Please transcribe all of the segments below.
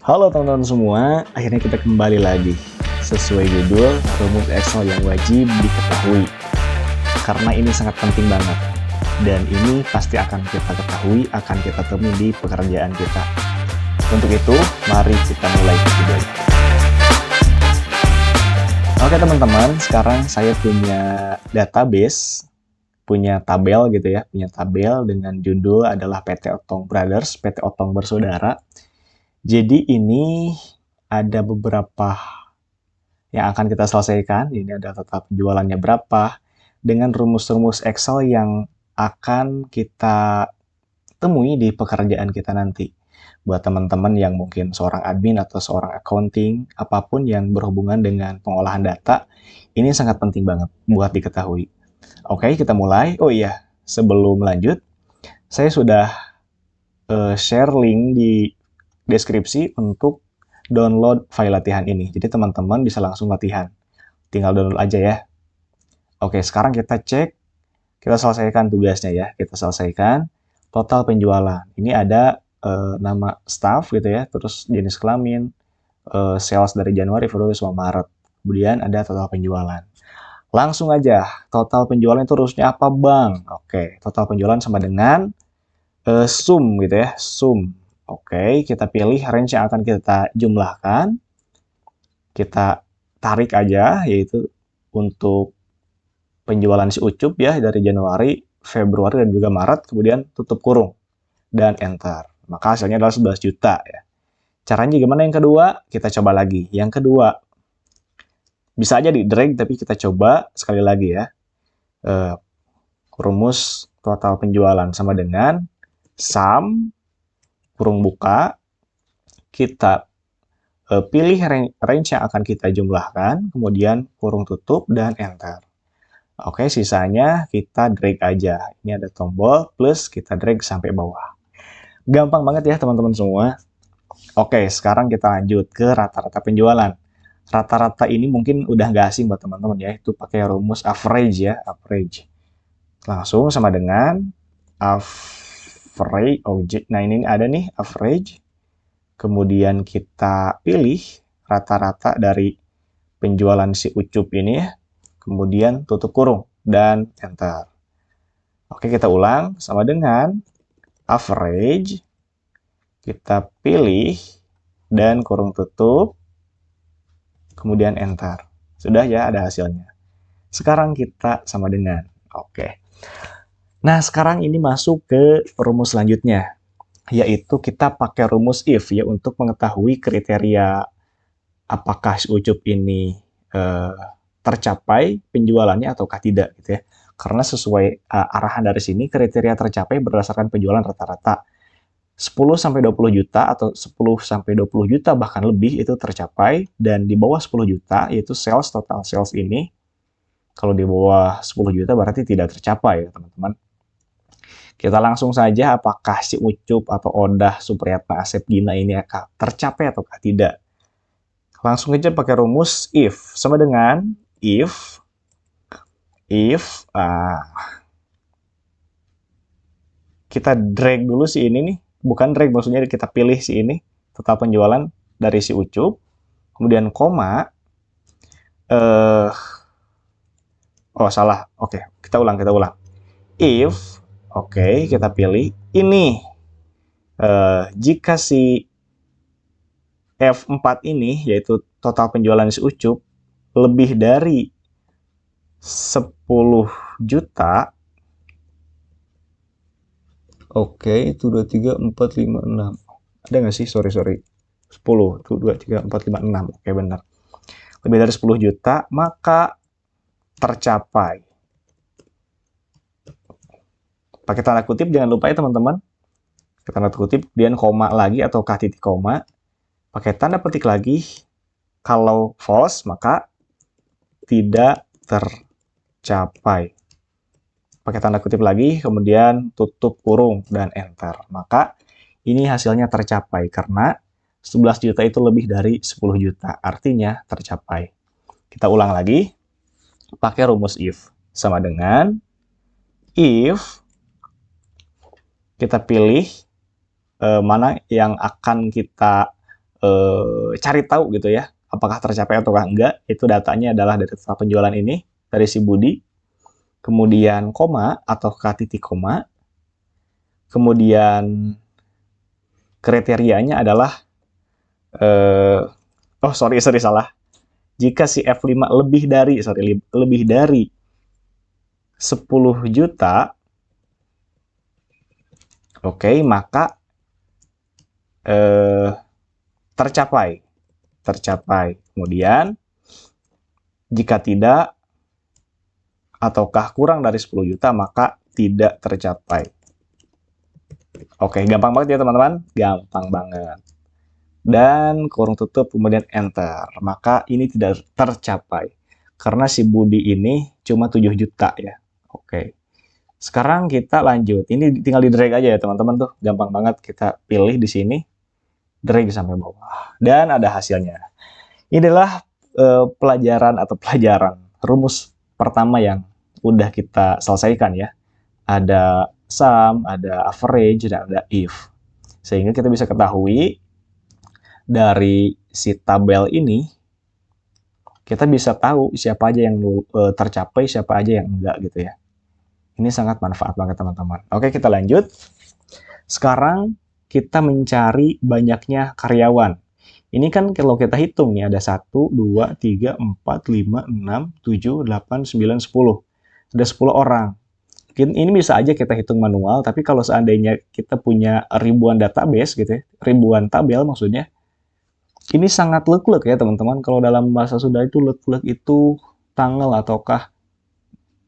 Halo teman-teman semua, akhirnya kita kembali lagi. Sesuai judul, rumus Excel yang wajib diketahui. Karena ini sangat penting banget. Dan ini pasti akan kita ketahui, akan kita temui di pekerjaan kita. Untuk itu, mari kita mulai videonya. Oke teman-teman, sekarang saya punya database, punya tabel gitu ya, punya tabel dengan judul adalah PT Otong Brothers, PT Otong Bersaudara. Jadi ini ada beberapa yang akan kita selesaikan. Ini ada total penjualannya berapa, dengan rumus-rumus Excel yang akan kita temui di pekerjaan kita nanti. Buat teman-teman yang mungkin seorang admin atau seorang accounting, apapun yang berhubungan dengan pengolahan data, ini sangat penting banget buat diketahui. Oke, kita mulai. Oh iya, sebelum lanjut, saya sudah share link di deskripsi untuk download file latihan ini. Jadi teman-teman bisa langsung latihan. Tinggal download aja ya. Oke, sekarang kita cek. Kita selesaikan tugasnya ya. Kita selesaikan total penjualan. Ini ada nama staff gitu ya. Terus jenis kelamin. Sales dari Januari, Februari, sama Maret. Kemudian ada total penjualan. Langsung aja. Total penjualan itu harusnya apa bang? Oke, total penjualan sama dengan sum gitu ya. Sum. Oke, kita pilih range yang akan kita jumlahkan. Kita tarik aja, yaitu untuk penjualan si Ucup ya, dari Januari, Februari, dan juga Maret, kemudian tutup kurung, dan enter. Maka hasilnya adalah 11 juta ya. Caranya gimana yang kedua? Kita coba lagi. Yang kedua, bisa aja di drag, tapi kita coba sekali lagi ya. Rumus total penjualan sama dengan sum kurung buka, kita pilih range yang akan kita jumlahkan, kemudian kurung tutup, dan enter. Oke, sisanya kita drag aja. Ini ada tombol plus, kita drag sampai bawah. Gampang banget ya teman-teman semua. Oke, sekarang kita lanjut ke rata-rata penjualan. Rata-rata ini mungkin udah nggak asing buat teman-teman ya, itu pakai rumus average ya, average. Langsung sama dengan average object. Nah, ini ada nih average. Kemudian kita pilih rata-rata dari penjualan si Ucup ini ya. Kemudian tutup kurung dan enter. Oke, kita ulang sama dengan average. Kita pilih dan kurung tutup. Kemudian enter. Sudah ya, ada hasilnya. Sekarang kita sama dengan. Oke. Nah, sekarang ini masuk ke rumus selanjutnya, yaitu kita pakai rumus if ya untuk mengetahui kriteria apakah si Ucup ini tercapai penjualannya ataukah tidak gitu ya. Karena sesuai arahan dari sini, kriteria tercapai berdasarkan penjualan rata-rata 10-20 juta atau 10-20 juta bahkan lebih itu tercapai, dan di bawah 10 juta yaitu sales, total sales ini kalau di bawah 10 juta berarti tidak tercapai ya teman-teman. Kita langsung saja apakah si Ucup atau Odah Supriyatna Asep Gina ini akan tercapai ataukah tidak. Langsung aja pakai rumus if. Sama dengan if kita drag dulu si ini nih. Bukan drag, maksudnya kita pilih si ini, total penjualan dari si Ucup. Kemudian koma. Oh, salah. Oke, kita ulang. If oke, kita pilih ini. Jika si F4 ini, yaitu total penjualan si Ucup, lebih dari 10 juta. Oke, itu 2, 3, 4, 5, 6. Ada nggak sih? Sorry. 10. Itu 2, 3, 4, 5, 6. Oke, benar. Lebih dari 10 juta, maka tercapai. Pakai tanda kutip, jangan lupa ya teman-teman. Pakai tanda kutip, kemudian koma lagi atau titik koma. Pakai tanda petik lagi. Kalau false, maka tidak tercapai. Pakai tanda kutip lagi, kemudian tutup kurung dan enter. Maka ini hasilnya tercapai karena 11 juta itu lebih dari 10 juta. Artinya tercapai. Kita ulang lagi. Pakai rumus if. Sama dengan if kita pilih mana yang akan kita cari tahu gitu ya, apakah tercapai atau enggak, itu datanya adalah dari data penjualan ini, dari si Budi, kemudian koma atau titik koma, kemudian kriterianya adalah, oh sorry salah, jika si F5 lebih dari 10 juta, oke, maka tercapai. Kemudian jika tidak ataukah kurang dari 10 juta, maka tidak tercapai. Oke, gampang banget ya teman-teman, gampang banget. Dan kurung tutup, kemudian enter. Maka ini tidak tercapai. Karena si Budi ini cuma 7 juta ya. Oke. Sekarang kita lanjut. Ini tinggal di drag aja ya teman-teman tuh. Gampang banget, kita pilih di sini. Drag sampai bawah. Dan ada hasilnya. Ini adalah pelajaran rumus pertama yang udah kita selesaikan ya. Ada sum, ada average, dan ada if. Sehingga kita bisa ketahui dari si tabel ini, kita bisa tahu siapa aja yang tercapai, siapa aja yang enggak gitu ya. Ini sangat manfaat banget teman-teman. Oke, kita lanjut. Sekarang kita mencari banyaknya karyawan. Ini kan kalau kita hitung nih, ada 1, 2, 3, 4, 5, 6, 7, 8, 9, 10. Ada 10 orang. Ini bisa aja kita hitung manual, tapi kalau seandainya kita punya ribuan database gitu ya, ribuan tabel maksudnya, ini sangat lek-lek ya teman-teman. Kalau dalam bahasa Sunda itu lek-lek itu tanggal ataukah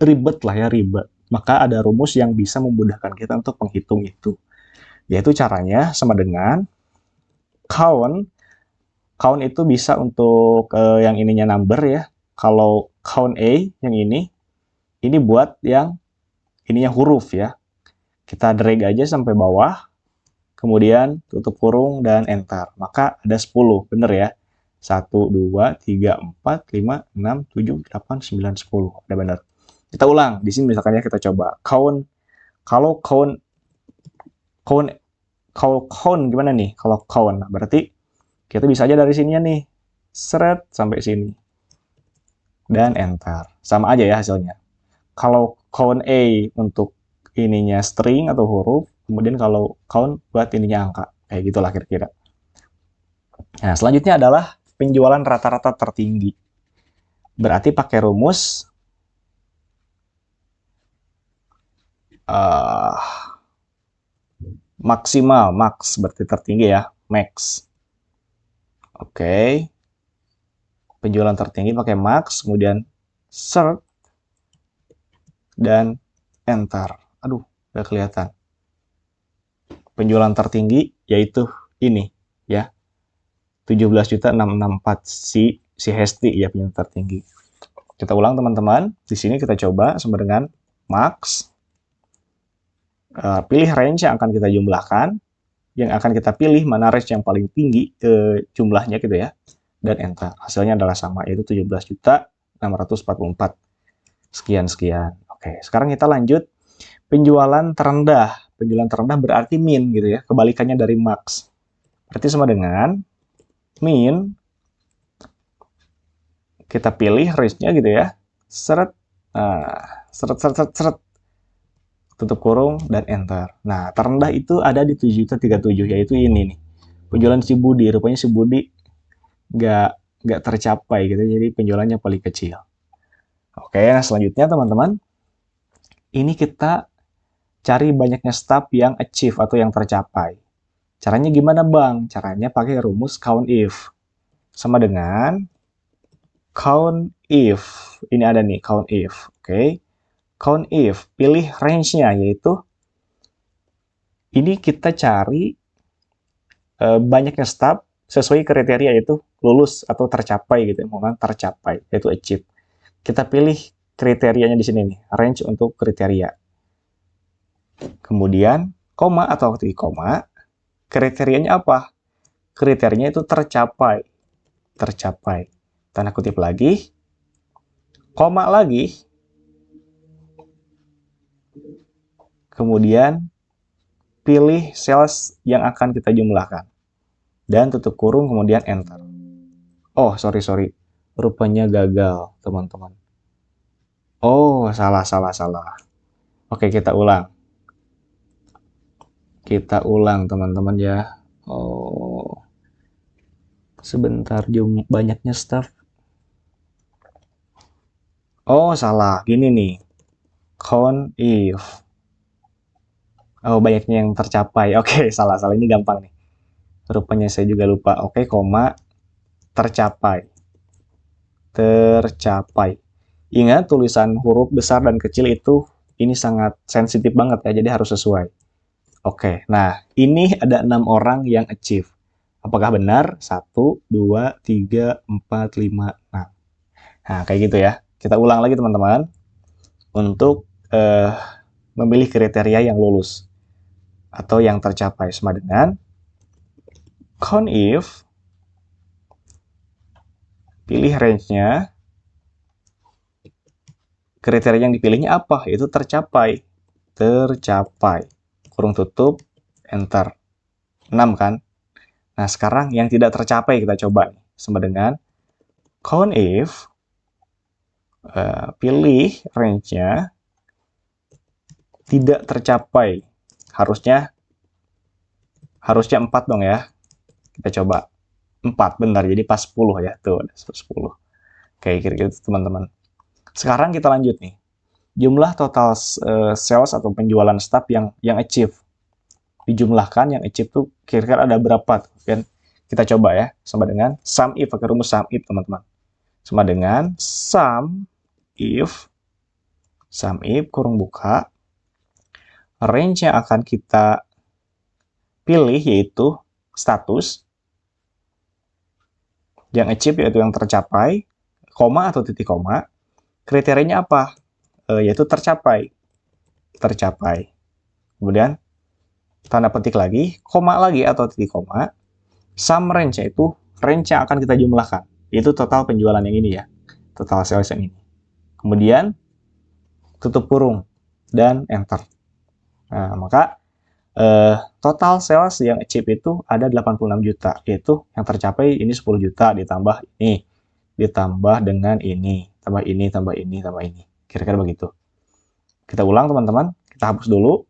ribet lah ya, ribet. Maka ada rumus yang bisa memudahkan kita untuk menghitung itu. Yaitu caranya sama dengan count. Count itu bisa untuk yang ininya number ya. Kalau count A yang ini buat yang ininya huruf ya. Kita drag aja sampai bawah, kemudian tutup kurung dan enter. Maka ada 10, bener ya. 1, 2, 3, 4, 5, 6, 7, 8, 9, 10. Ada bener. Kita ulang. Di sini misalkan ya kita coba. Count. Kalau count gimana nih? Kalau count, nah, berarti kita bisa aja dari sininya nih. Seret sampai sini. Dan enter. Sama aja ya hasilnya. Kalau count A untuk ininya string atau huruf, kemudian kalau count buat ininya angka. Kayak gitulah kira-kira. Nah, selanjutnya adalah penjualan rata-rata tertinggi. Berarti pakai rumus maksimal, max berarti tertinggi ya, max. Oke. Penjualan tertinggi pakai max, kemudian search dan enter. Aduh, nggak kelihatan. Penjualan tertinggi yaitu ini ya. 17.664 si Hesti ya penjualan tertinggi. Kita ulang teman-teman. Di sini kita coba sama dengan max. Pilih range yang akan kita jumlahkan. Yang akan kita pilih mana range yang paling tinggi jumlahnya gitu ya. Dan enter. Hasilnya adalah sama, yaitu 17.644. Sekian-sekian. Oke, sekarang kita lanjut. Penjualan terendah. Penjualan terendah berarti min gitu ya. Kebalikannya dari max. Berarti sama dengan min. Kita pilih range-nya gitu ya. Seret. Nah, seret. Tutup kurung dan enter. Nah, terendah itu ada di 7.037, yaitu ini nih. Penjualan si Budi. Rupanya si Budi nggak tercapai gitu, jadi penjualannya paling kecil. Oke, nah selanjutnya teman-teman, ini kita cari banyaknya step yang achieve atau yang tercapai. Caranya gimana bang? Caranya pakai rumus count if. Sama dengan count if. Ini ada nih, count if. Oke. Count if. Pilih range-nya, yaitu ini kita cari banyaknya step sesuai kriteria, yaitu lulus atau tercapai gitu. Mohon tercapai, yaitu achieve. Kita pilih kriterianya di sini nih, range untuk kriteria. Kemudian, koma atau titik koma, kriterianya apa? Kriterianya itu tercapai. Tercapai. Tanda kutip lagi, koma lagi, kemudian pilih sales yang akan kita jumlahkan. dan tutup kurung, kemudian enter. Oh, sorry. Rupanya gagal, teman-teman. Oh, salah. Oke, kita ulang. Kita ulang, teman-teman ya. Oh, sebentar, banyaknya staff. Oh, salah. Gini nih. Count if. Oh, banyaknya yang tercapai. Oke, salah. Ini gampang nih. Rupanya saya juga lupa. Oke, koma, tercapai. Tercapai. Ingat, tulisan huruf besar dan kecil itu ini sangat sensitif banget ya, jadi harus sesuai. Oke, nah ini ada 6 orang yang achieve. Apakah benar? 1, 2, 3, 4, 5, 6. Nah, kayak gitu ya. Kita ulang lagi teman-teman. Untuk memilih kriteria yang lulus atau yang tercapai sama dengan count if, pilih range-nya, kriteria yang dipilihnya apa? Itu tercapai. Tercapai. Kurung tutup, enter. 6 kan? Nah, sekarang yang tidak tercapai kita coba nih. Sama dengan count if, pilih range-nya, tidak tercapai. Harusnya 4 dong ya. Kita coba. 4, benar. Jadi pas 10 ya. Tuh, ada 10. Oke, kira-kira itu teman-teman. Sekarang kita lanjut nih. Jumlah total sales atau penjualan staff yang achieve. Dijumlahkan yang achieve tuh kira-kira ada berapa tuh, kan? Kita coba ya, sama dengan sum if, pakai rumus sum if teman-teman. Sama dengan sum if kurung buka, range yang akan kita pilih yaitu status, yang achieve yaitu yang tercapai, koma atau titik koma, kriterianya apa? Yaitu tercapai. Kemudian tanda petik lagi, koma lagi atau titik koma, sum range yaitu range yang akan kita jumlahkan. Itu total penjualan yang ini ya. Total sales yang ini. Kemudian tutup kurung dan enter. Nah, maka total sales yang achieve itu ada 86 juta, yaitu yang tercapai ini 10 juta ditambah ini, ditambah dengan ini, tambah ini. Kira-kira begitu. Kita ulang teman-teman, kita hapus dulu.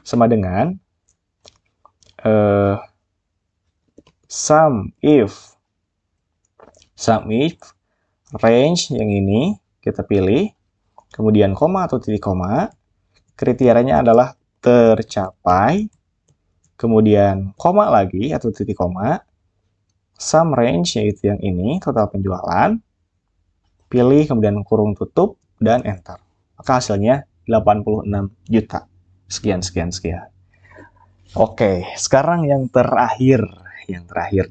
Sama dengan sum if range yang ini kita pilih, kemudian koma atau titik koma, kriterianya adalah tercapai, kemudian koma lagi atau titik koma, sum range yaitu yang ini, total penjualan, pilih kemudian kurung tutup dan enter. Maka hasilnya 86 juta. Sekian. Oke, sekarang yang terakhir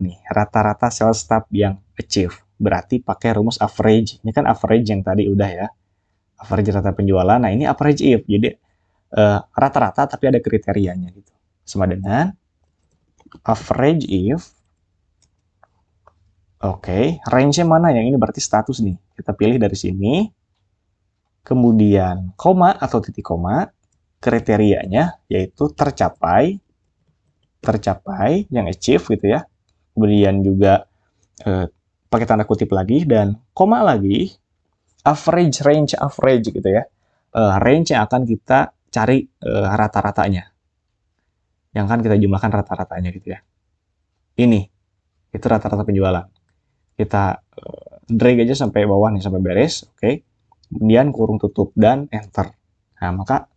nih, rata-rata sales staff yang achieve. Berarti pakai rumus average. Ini kan average yang tadi udah ya. Average rata penjualan. Nah, ini average if. Jadi rata-rata tapi ada kriterianya gitu. Sama dengan average if. Oke, range-nya mana? Yang ini berarti status nih. Kita pilih dari sini. Kemudian koma atau titik koma, kriterianya yaitu tercapai yang achieve gitu ya. Kemudian juga pakai tanda kutip lagi dan koma lagi, range average gitu ya. Range yang akan kita cari rata-ratanya. Yang akan kita jumlahkan rata-ratanya gitu ya. Ini, itu rata-rata penjualan. Kita drag aja sampai bawah nih, sampai beres. Oke. Kemudian kurung tutup dan enter. Nah, maka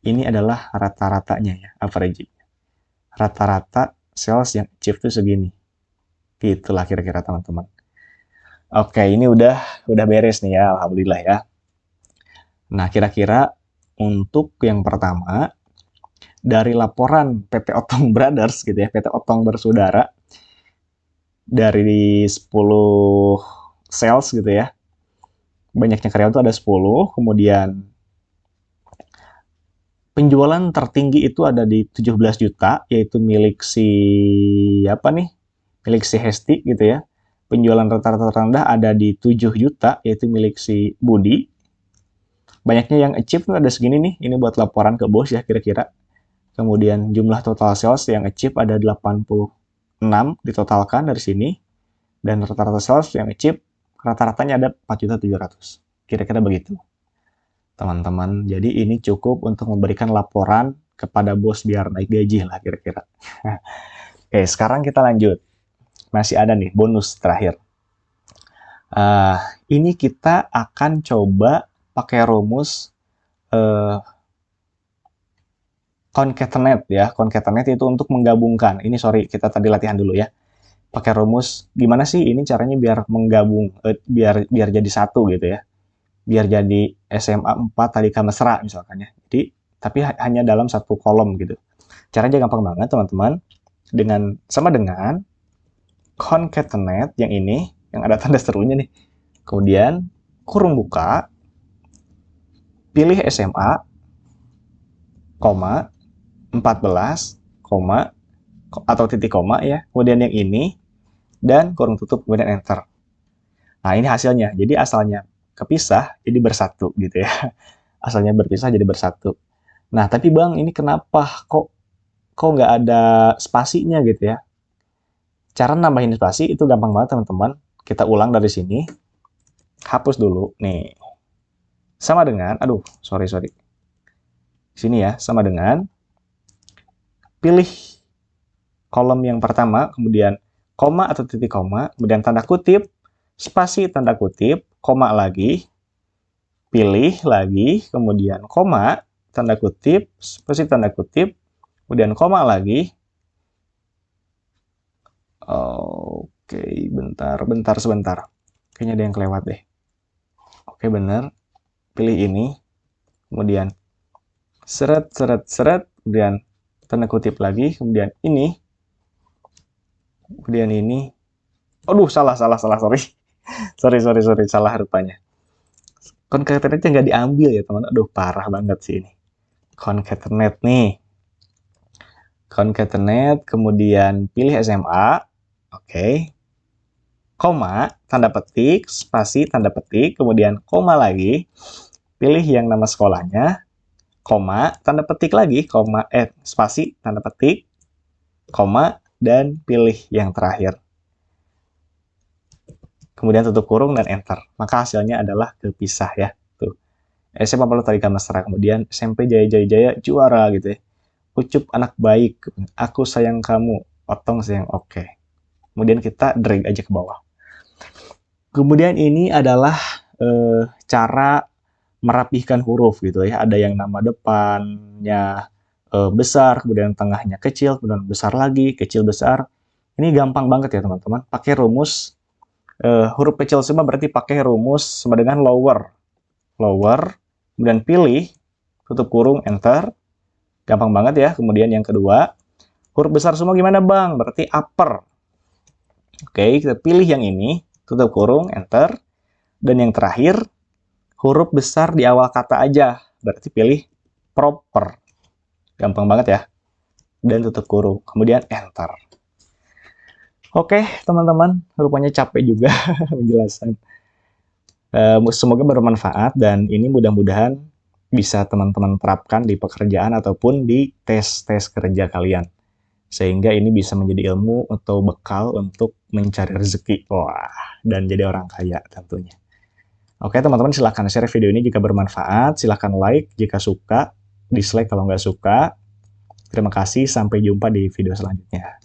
ini adalah rata-ratanya ya, average. Rata-rata sales yang achieve itu segini. Itulah kira-kira teman-teman. Oke, ini udah beres nih ya, alhamdulillah ya. Nah, kira-kira untuk yang pertama, dari laporan PT Otong Brothers gitu ya, PT Otong Bersaudara, dari 10 sales gitu ya, banyaknya karyawan itu ada 10, kemudian penjualan tertinggi itu ada di 17 juta, yaitu milik si Hesti gitu ya. Penjualan rata-rata terendah ada di 7 juta, yaitu milik si Budi. Banyaknya yang achieve ada segini nih, ini buat laporan ke bos ya kira-kira. Kemudian jumlah total sales yang achieve ada 86 6 ditotalkan dari sini, dan rata-rata sales yang chip rata-ratanya ada 4.700.000. Kira-kira begitu, teman-teman. Jadi ini cukup untuk memberikan laporan kepada bos biar naik gaji lah kira-kira. Oke, sekarang kita lanjut. Masih ada nih bonus terakhir. Ini kita akan coba pakai rumus concatenate ya. Concatenate itu untuk menggabungkan. Ini sorry, kita tadi latihan dulu ya. Pakai rumus gimana sih ini caranya biar menggabung, biar jadi satu gitu ya. Biar jadi SMA 4 tadika mesra misalkan ya. Jadi tapi hanya dalam satu kolom gitu. Caranya gampang banget teman-teman. Sama dengan concatenate yang ini, yang ada tanda serunya nih. Kemudian kurung buka, pilih SMA, koma, 14, koma, atau titik koma ya. Kemudian yang ini, dan kurung tutup, kemudian enter. Nah ini hasilnya. Jadi asalnya kepisah, jadi bersatu gitu ya. Asalnya berpisah jadi bersatu. Nah tapi bang, ini kenapa kok nggak ada spasinya gitu ya? Cara nambahin spasi itu gampang banget teman-teman. Kita ulang dari sini. Hapus dulu. Nih. Sama dengan, sorry. Sini ya, sama dengan pilih kolom yang pertama, kemudian koma atau titik koma, kemudian tanda kutip, spasi tanda kutip, koma lagi, pilih lagi, kemudian koma, tanda kutip, spasi tanda kutip, kemudian koma lagi. Oke, bentar, sebentar. Kayaknya ada yang kelewat deh. Oke, bener. Pilih ini, kemudian seret, kemudian tanda kutip lagi, kemudian ini, kemudian ini. Salah, sorry. sorry, salah rupanya. Concatenate nggak diambil ya, teman. Parah banget sih ini. Concatenate nih. Concatenate, kemudian pilih SMA, oke. Koma, tanda petik, spasi, tanda petik, kemudian koma lagi, pilih yang nama sekolahnya, koma, tanda petik lagi, koma, spasi, tanda petik, koma, dan pilih yang terakhir. Kemudian tutup kurung dan enter. Maka hasilnya adalah kepisah ya. Tuh. SMA Palu Tadika Mesra, kemudian SMP Jaya juara gitu ya. Ucup anak baik, aku sayang kamu, otong sayang oke. Kemudian kita drag aja ke bawah. Kemudian ini adalah cara merapihkan huruf gitu ya. Ada yang nama depannya besar, kemudian tengahnya kecil, kemudian besar lagi, kecil besar. Ini gampang banget ya teman-teman. Pakai rumus huruf kecil semua berarti pakai rumus sama dengan lower, kemudian pilih, tutup kurung, enter. Gampang banget ya. Kemudian yang kedua, huruf besar semua gimana bang? Berarti upper. Oke, kita pilih yang ini, tutup kurung, enter. Dan yang terakhir, huruf besar di awal kata aja. Berarti pilih proper. Gampang banget ya. Dan tutup kurung. Kemudian enter. Oke, teman-teman. Rupanya capek juga penjelasan. Semoga bermanfaat dan ini mudah-mudahan bisa teman-teman terapkan di pekerjaan ataupun di tes-tes kerja kalian. Sehingga ini bisa menjadi ilmu atau bekal untuk mencari rezeki. Wah, dan jadi orang kaya tentunya. Oke teman-teman, silahkan share video ini jika bermanfaat. Silahkan like jika suka, dislike kalau nggak suka. Terima kasih, sampai jumpa di video selanjutnya.